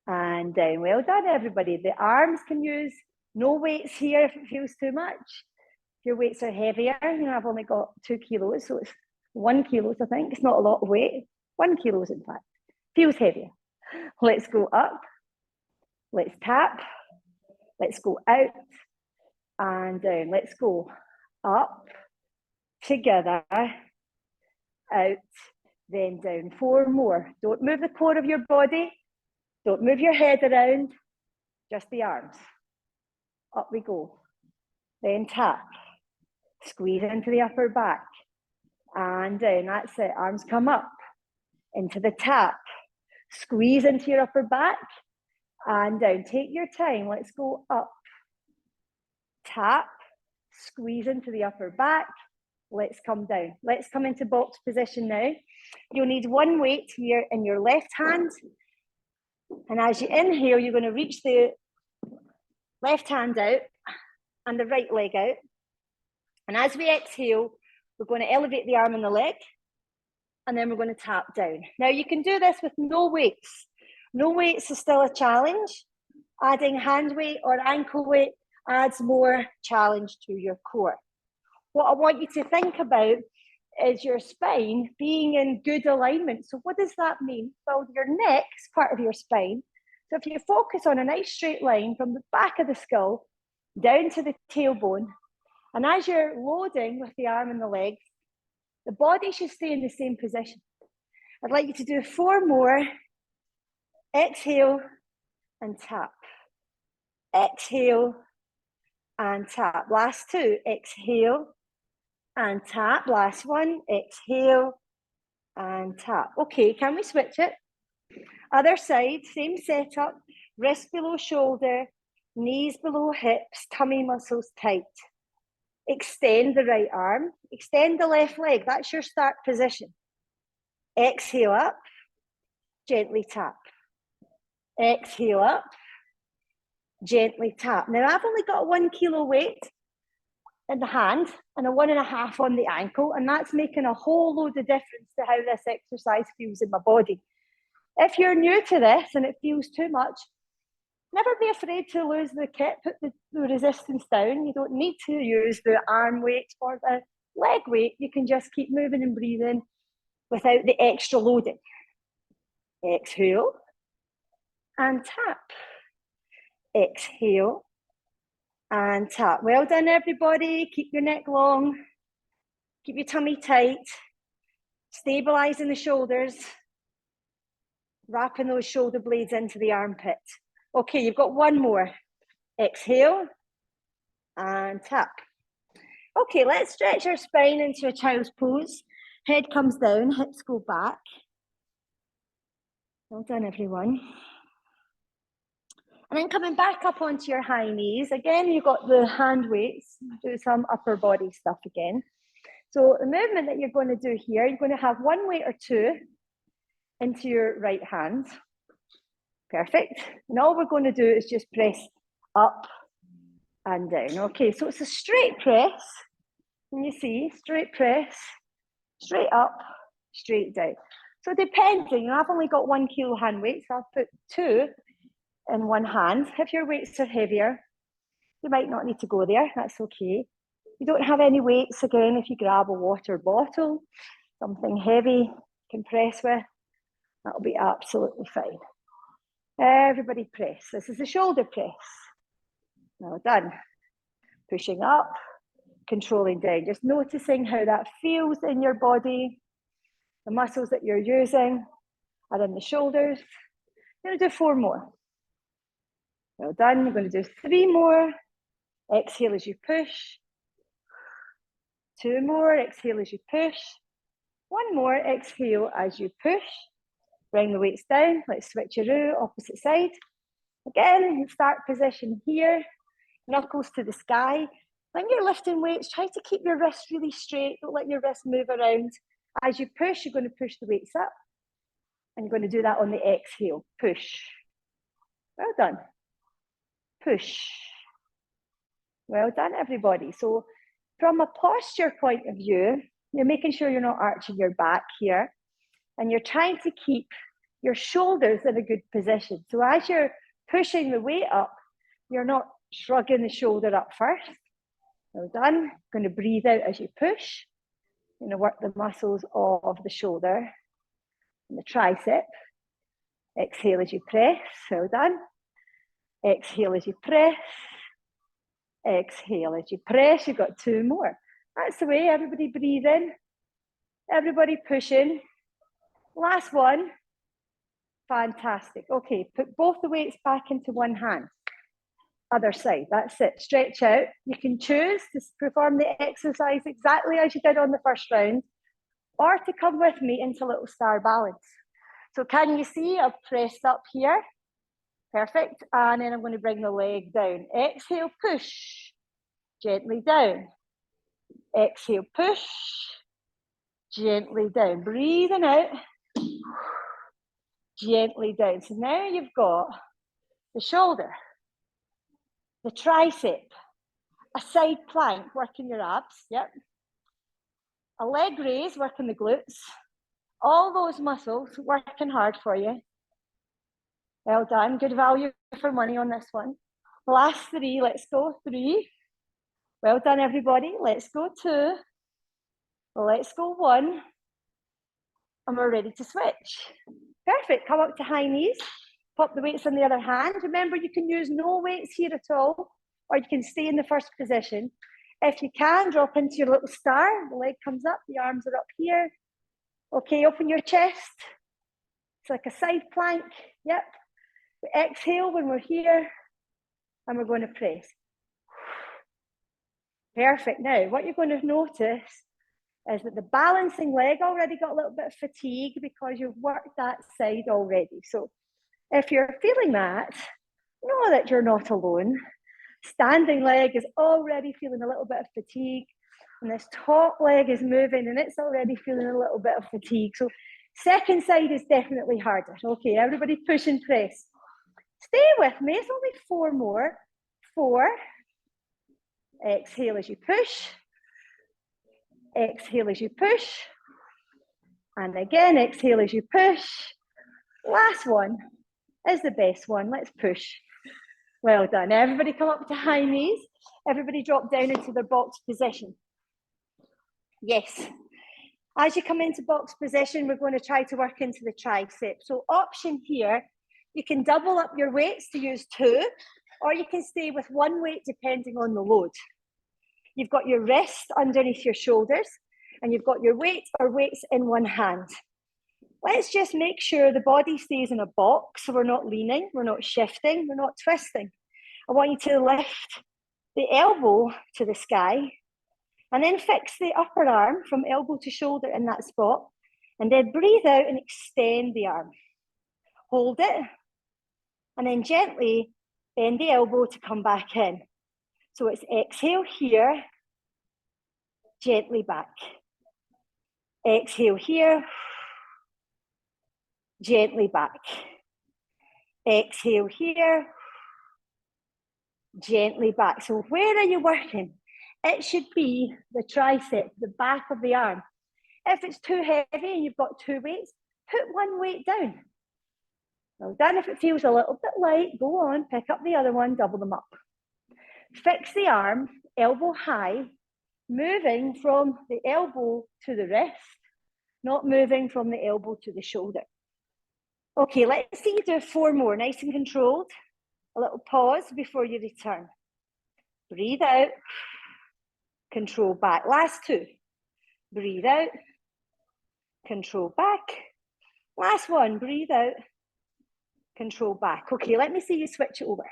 and down. Well done, everybody. The arms can use no weights here if it feels too much. If your weights are heavier, you know, I've only got 2 kilos, so it's 1 kilo, I think. It's not a lot of weight. 1 kilo, in fact. Feels heavier. Let's go up. Let's tap. Let's go out and down. Let's go up, together, out, then down. 4 more. Don't move the core of your body. Don't move your head around, just the arms. Up we go. Then tap. Squeeze into the upper back. And down, that's it. Arms come up. Into the tap. Squeeze into your upper back. And down. Take your time. Let's go up. Tap. Squeeze into the upper back. Let's come down. Let's come into box position now. You'll need 1 weight here in your left hand. And as you inhale, you're going to reach the left hand out and the right leg out. And as we exhale, we're going to elevate the arm and the leg. And then we're going to tap down. Now you can do this with no weights. No weights is still a challenge. Adding hand weight or ankle weight adds more challenge to your core. What I want you to think about is your spine being in good alignment. So what does that mean? Well, your neck is part of your spine. So if you focus on a nice straight line from the back of the skull down to the tailbone, and as you're loading with the arm and the legs, the body should stay in the same position. I'd like you to do 4 more. Exhale and tap. Exhale and tap. Last 2. Exhale and tap. Last 1. Exhale and tap. Okay, can we switch it? Other side, same setup. Wrist below shoulder, knees below hips, tummy muscles tight. Extend the right arm. Extend the left leg. That's your start position. Exhale up. Gently tap. Exhale up. Gently tap. Now I've only got 1 kilo weight in the hand and a 1.5 on the ankle, and that's making a whole load of difference to how this exercise feels in my body. If you're new to this and it feels too much, never be afraid to lose the kit, put the resistance down. You don't need to use the arm weight or the leg weight. You can just keep moving and breathing without the extra loading. Exhale and tap. Exhale and tap. Well done, everybody. Keep your neck long. Keep your tummy tight. Stabilizing the shoulders. Wrapping those shoulder blades into the armpit. Okay, you've got 1 more. Exhale and tap. Okay, let's stretch our spine into a child's pose. Head comes down, hips go back. Well done, everyone. And then coming back up onto your high knees. Again, you've got the hand weights. Do some upper body stuff again. So the movement that you're going to do here, you're going to have one weight or two into your right hand. Perfect. And all we're going to do is just press up and down. Okay, so it's a straight press. Can you see? Straight press, straight up, straight down. So depending, I've only got 1 kilo hand weight, so I'll put 2 in one hand. If your weights are heavier, you might not need to go there. That's okay. You don't have any weights, again, if you grab a water bottle, something heavy you can press with, that'll be absolutely fine. Everybody press. This is a shoulder press. Well done. Pushing up, controlling down. Just noticing how that feels in your body. The muscles that you're using are in the shoulders. You're going to do 4 more. Well done. You're going to do 3 more. Exhale as you push. 2 more. Exhale as you push. 1 more. Exhale as you push. Bring the weights down. Let's switch around, opposite side. Again, start position here. Knuckles to the sky. When you're lifting weights, try to keep your wrists really straight. Don't let your wrists move around. As you push, you're going to push the weights up. And you're going to do that on the exhale. Push. Well done. Push. Well done, everybody. So from a posture point of view, you're making sure you're not arching your back here. And you're trying to keep your shoulders in a good position. So as you're pushing the weight up, you're not shrugging the shoulder up first. Well done. Going to breathe out as you push. Going to work the muscles of the shoulder and the tricep. Exhale as you press. Well done. Exhale as you press. Exhale as you press. You've got 2 more. That's the way. Everybody breathe in. Everybody pushing. Last one. Fantastic. Okay, put both the weights back into one hand. Other side, that's it. Stretch out. You can choose to perform the exercise exactly as you did on the first round, or to come with me into little star balance. So can you see I've pressed up here? Perfect. And then I'm going to bring the leg down. Exhale, push. Gently down. Exhale, push. Gently down. Breathing out. Gently down. So now you've got the shoulder, the tricep, a side plank working your abs, yep. A leg raise working the glutes. All those muscles working hard for you. Well done, good value for money on this one. Last 3, let's go. 3. Well done, everybody. Let's go 2. Let's go 1. And we're ready to switch. Perfect, come up to high knees. Pop the weights on the other hand. Remember, you can use no weights here at all, or you can stay in the first position. If you can, drop into your little star. The leg comes up, the arms are up here. Okay, open your chest. It's like a side plank. Yep. We exhale when we're here, and we're going to press. Perfect. Now, what you're going to notice is that the balancing leg already got a little bit of fatigue because you've worked that side already. So if you're feeling that, know that you're not alone. Standing leg is already feeling a little bit of fatigue, and this top leg is moving and it's already feeling a little bit of fatigue. So second side is definitely harder. Okay, everybody push and press. Stay with me, it's only 4 more. 4. Exhale as you push. Exhale as you push. And again, exhale as you push. Last one is the best one. Let's push. Well done. Everybody come up to high knees. Everybody drop down into their box position. Yes. As you come into box position, we're going to try to work into the tricep. So option here, you can double up your weights to use 2, or you can stay with 1 weight depending on the load. You've got your wrist underneath your shoulders, and you've got your weight or weights in one hand. Let's just make sure the body stays in a box, so we're not leaning, we're not shifting, we're not twisting. I want you to lift the elbow to the sky, and then fix the upper arm from elbow to shoulder in that spot, and then breathe out and extend the arm. Hold it, and then gently Bend the elbow to come back in. So it's exhale here, gently back. Exhale here, gently back. Exhale here, gently back. So where are you working? It should be the tricep, the back of the arm. If it's too heavy and you've got two weights, put one weight down. Well done. If it feels a little bit light, go on, pick up the other one, double them up. Fix the arm, elbow high, moving from the elbow to the wrist, not moving from the elbow to the shoulder. Okay, let's see you do 4 more, nice and controlled. A little pause before you return. Breathe out, control back. Last 2. Breathe out, control back. Last 1, breathe out, control back. Okay, let me see you switch it over.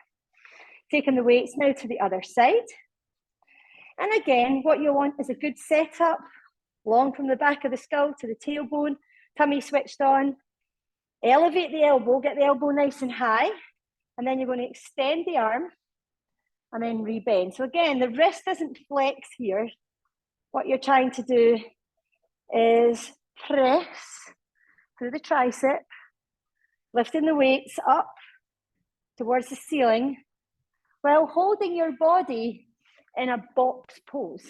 Taking the weights now to the other side. And again, what you want is a good setup, long from the back of the skull to the tailbone, tummy switched on. Elevate the elbow, get the elbow nice and high, and then you're going to extend the arm and then rebend. So again, the wrist doesn't flex here. What you're trying to do is press through the tricep, lifting the weights up towards the ceiling while holding your body in a box pose.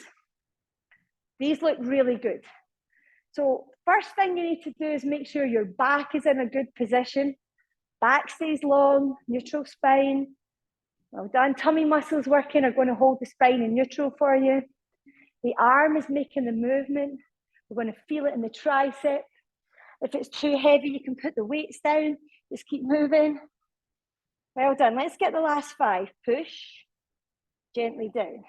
These look really good. So first thing you need to do is make sure your back is in a good position. Back stays long, neutral spine. Well done. Tummy muscles working are going to hold the spine in neutral for you. The arm is making the movement. We're going to feel it in the tricep. If it's too heavy, you can put the weights down. Just keep moving. Well done. Let's get the last 5. Push, gently down.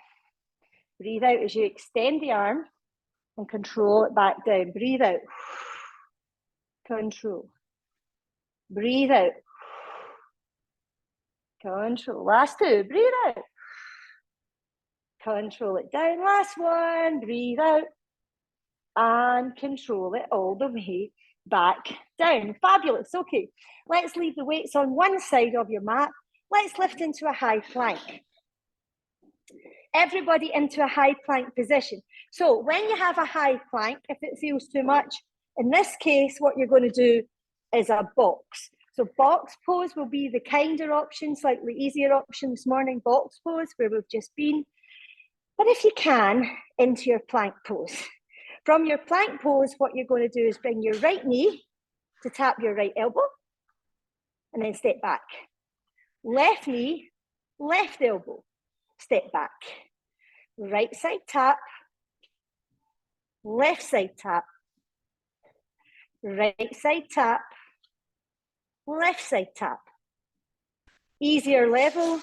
Breathe out as you extend the arm and control it back down. Breathe out. Control. Breathe out. Control. Last 2. Breathe out. Control it down. Last 1. Breathe out. And control it all the way back down. Fabulous. Okay. Let's leave the weights on one side of your mat. Let's lift into a high plank. Everybody into a high plank position. So when you have a high plank, if it feels too much, in this case, what you're going to do is a box. So box pose will be the kinder option, slightly easier option this morning, box pose, where we've just been. But if you can, into your plank pose. From your plank pose, what you're going to do is bring your right knee to tap your right elbow, and then step back. Left knee, left elbow, step back. Right side tap, left side tap, right side tap, left side tap. Easier level,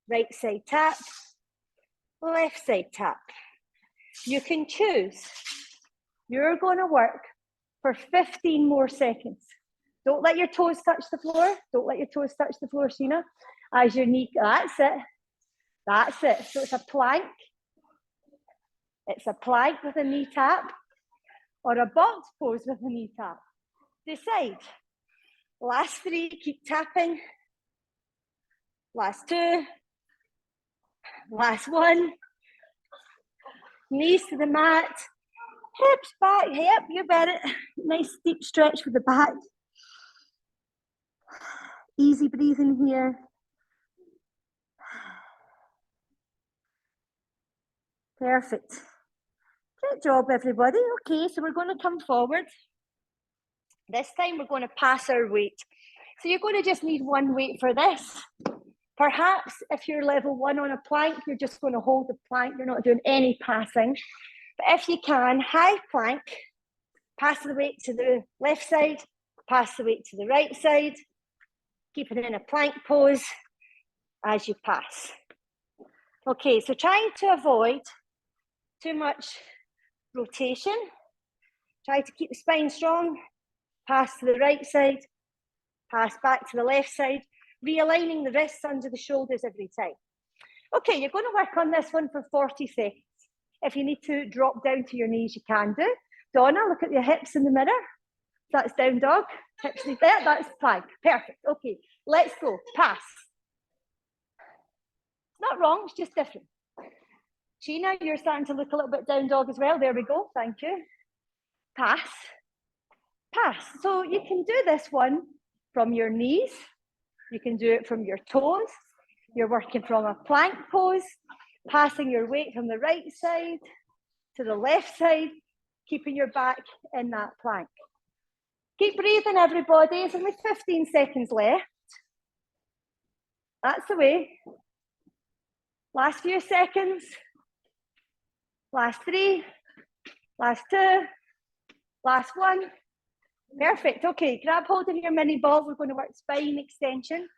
right side tap, left side tap. You can choose. You're going to work for 15 more seconds. Don't let your toes touch the floor. Don't let your toes touch the floor, Sheena. As your knee, that's it. That's it. So it's a plank. It's a plank with a knee tap or a box pose with a knee tap. Decide. Last 3, keep tapping. Last 2. Last 1. Knees to the mat. Hips back. Yep, you bet it. Nice deep stretch with the back. Easy breathing here. Perfect. Great job, everybody. Okay, so we're going to come forward. This time we're going to pass our weight. So you're going to just need one weight for this. Perhaps if you're level 1 on a plank, you're just going to hold the plank. You're not doing any passing. But if you can, high plank, pass the weight to the left side, pass the weight to the right side, keep it in a plank pose as you pass. Okay, so trying to avoid too much rotation. Try to keep the spine strong. Pass to the right side, pass back to the left side, realigning the wrists under the shoulders every time. Okay, you're going to work on this one for 40 seconds. If you need to drop down to your knees, you can do. Donna, look at your hips in the mirror. That's down dog. Hips there, that's plank. Perfect. Okay, let's go. Pass. Not wrong, it's just different. Sheena, you're starting to look a little bit down dog as well. There we go, thank you. Pass, pass. So you can do this one from your knees. You can do it from your toes. You're working from a plank pose, passing your weight from the right side to the left side, keeping your back in that plank. Keep breathing, everybody. It's only 15 seconds left. That's the way. Last few seconds. Last 3. Last 2. Last 1. Perfect. Okay, grab hold of your mini ball. We're going to work spine extension.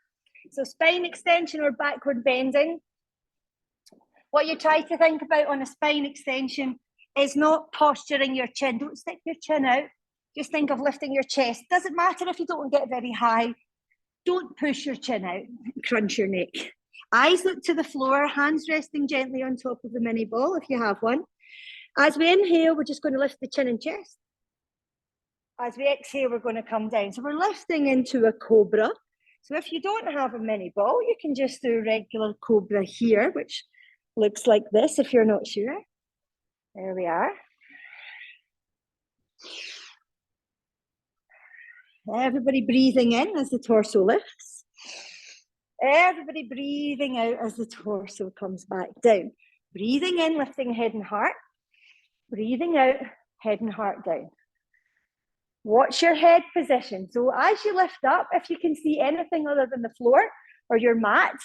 So spine extension or backward bending. What you try to think about on a spine extension is not posturing your chin. Don't stick your chin out. Just think of lifting your chest. Doesn't matter if you don't get very high. Don't push your chin out, crunch your neck. Eyes look to the floor, hands resting gently on top of the mini ball if you have one. As we inhale, we're just going to lift the chin and chest. As we exhale, we're going to come down. So we're lifting into a cobra. So if you don't have a mini ball, you can just do regular cobra here, which looks like this if you're not sure. There we are. Everybody breathing in as the torso lifts. Everybody breathing out as the torso comes back down. Breathing in, lifting head and heart. Breathing out, head and heart down. Watch your head position. So as you lift up, if you can see anything other than the floor or your mat,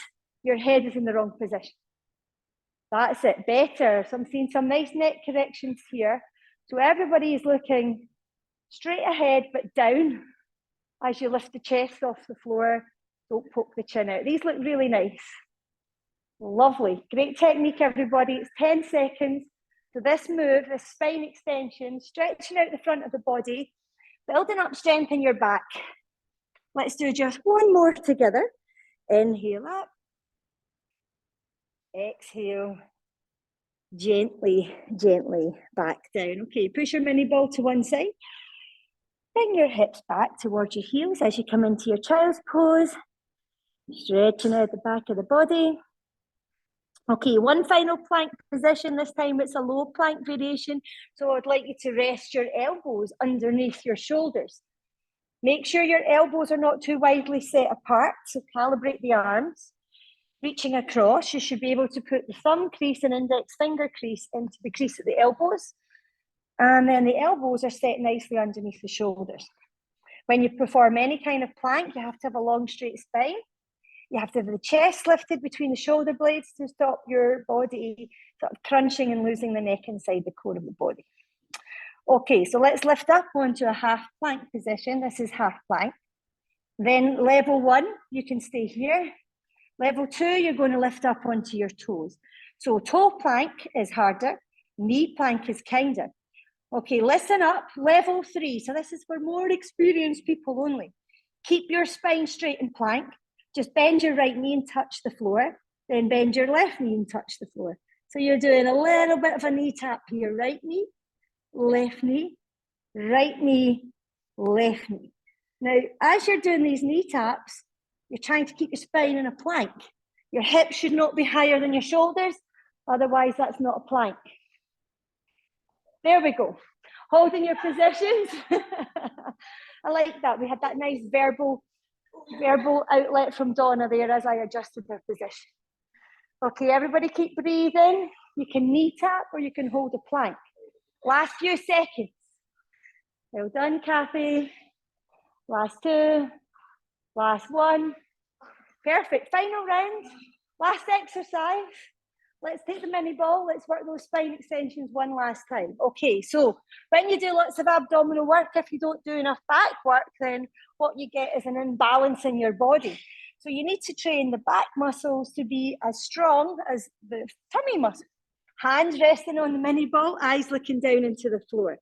your head is in the wrong position. That's it, better. So I'm seeing some nice neck corrections here. So everybody is looking straight ahead but down as you lift the chest off the floor. Don't poke the chin out. These look really nice. Lovely. Great technique, everybody. It's 10 seconds. So this move, this spine extension, stretching out the front of the body, building up strength in your back. Let's do just one more together. Inhale up. Exhale. Gently, gently back down. Okay, push your mini ball to one side. Bring your hips back towards your heels as you come into your child's pose. Stretching out the back of the body. Okay, one final plank position. This time it's a low plank variation. So I'd like you to rest your elbows underneath your shoulders. Make sure your elbows are not too widely set apart. So calibrate the arms. Reaching across, you should be able to put the thumb crease and index finger crease into the crease at the elbows. And then the elbows are set nicely underneath the shoulders. When you perform any kind of plank, you have to have a long, straight spine. You have to have the chest lifted between the shoulder blades to stop your body sort of crunching and losing the neck inside the core of the body. Okay, so let's lift up onto a half plank position. This is half plank. Then level 1, you can stay here. Level 2, you're going to lift up onto your toes. So toe plank is harder, knee plank is kinder. Okay, listen up, level 3. So this is for more experienced people only. Keep your spine straight in plank. Just bend your right knee and touch the floor. Then bend your left knee and touch the floor. So you're doing a little bit of a knee tap here. Right knee, left knee, right knee, left knee. Now, as you're doing these knee taps, you're trying to keep your spine in a plank. Your hips should not be higher than your shoulders. Otherwise, that's not a plank. There we go. Holding your positions. I like that. We had that nice verbal outlet from Donna there as I adjusted her position. Okay, everybody keep breathing. You can knee tap or you can hold a plank. Last few seconds. Well done, Kathy. Last 2. Last 1. Perfect. Final round. Last exercise. Let's take the mini ball. Let's work those spine extensions one last time. Okay, so when you do lots of abdominal work, if you don't do enough back work, then what you get is an imbalance in your body. So you need to train the back muscles to be as strong as the tummy muscle. Hands resting on the mini ball, eyes looking down into the floor.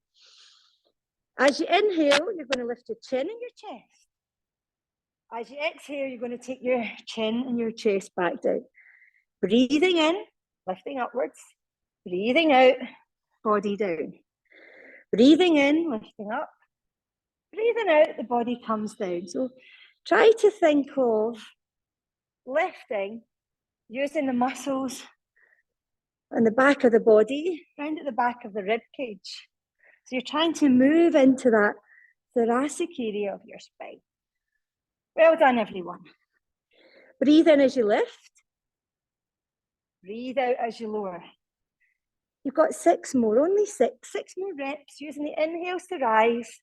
As you inhale, you're going to lift your chin and your chest. As you exhale, you're going to take your chin and your chest back down. Breathing in, lifting upwards. Breathing out, body down. Breathing in, lifting up. Breathing out, the body comes down. So try to think of lifting using the muscles on the back of the body, round at the back of the rib cage. So you're trying to move into that thoracic area of your spine. Well done, everyone. Breathe in as you lift. Breathe out as you lower. You've got 6 more, only 6 more reps, using the inhales to rise,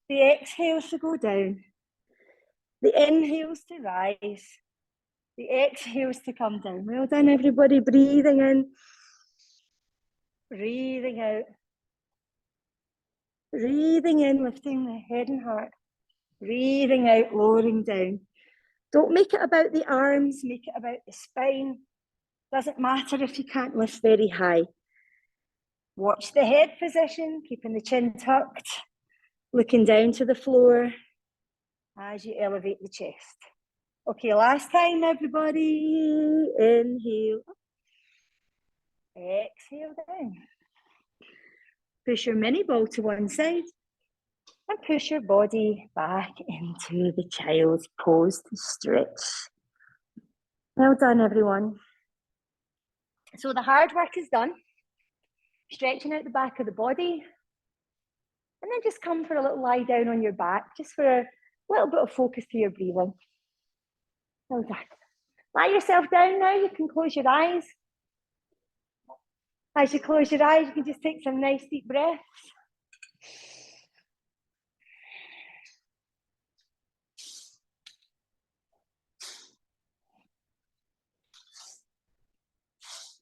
the exhales to go down, the inhales to rise, the exhales to come down. Well done, everybody. Breathing in, breathing out. Breathing in, lifting the head and heart. Breathing out, lowering down. Don't make it about the arms, make it about the spine. Doesn't matter if you can't lift very high. Watch the head position, keeping the chin tucked, looking down to the floor as you elevate the chest. Okay, last time, everybody. Inhale. Exhale down. Push your mini ball to one side and push your body back into the child's pose to stretch. Well done, everyone. So the hard work is done. Stretching out the back of the body. And then just come for a little lie down on your back, just for a little bit of focus to your breathing. Well done. Lie yourself down now. You can close your eyes. As you close your eyes, you can just take some nice deep breaths.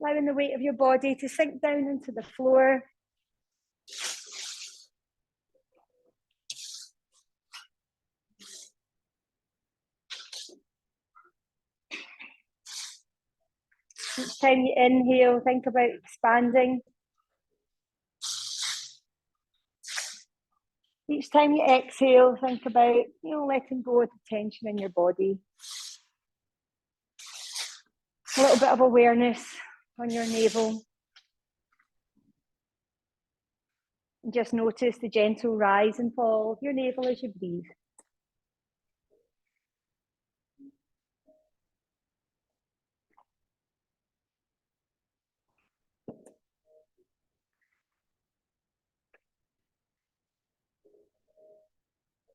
Allowing the weight of your body to sink down into the floor. Each time you inhale, think about expanding. Each time you exhale, think about, letting go of the tension in your body. A little bit of awareness on your navel. And just notice the gentle rise and fall of your navel as you breathe.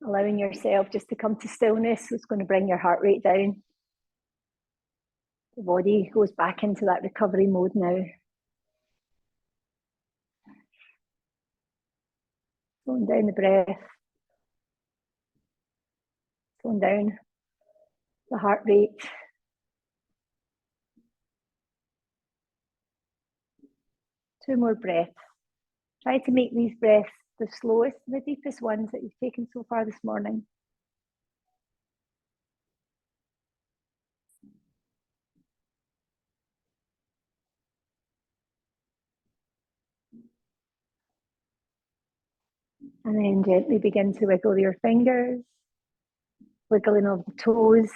Allowing yourself just to come to stillness is going to bring your heart rate down. The body goes back into that recovery mode now. Slowing down the breath. Slowing down the heart rate. Two more breaths. Try to make these breaths the slowest and the deepest ones that you've taken so far this morning. And then gently begin to wiggle your fingers, wiggling of the toes,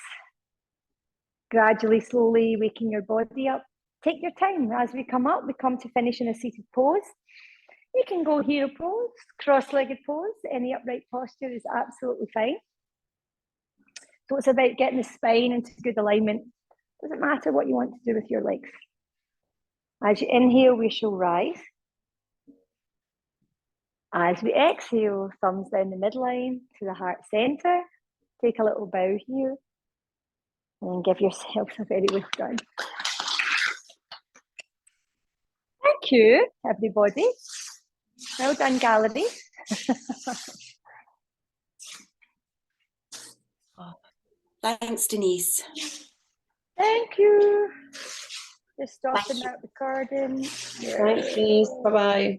gradually, slowly waking your body up. Take your time. As we come up, we come to finish in a seated pose. You can go hero pose, cross-legged pose. Any upright posture is absolutely fine. So it's about getting the spine into good alignment. Doesn't matter what you want to do with your legs. As you inhale, we shall rise. As we exhale, thumbs down the midline to the heart center. Take a little bow here. And then give yourself a very well done. Thank you, everybody. Well done, gallery. Thanks, Denise. Thank you. Just stopping that recording. Thanks, Denise. Bye-bye.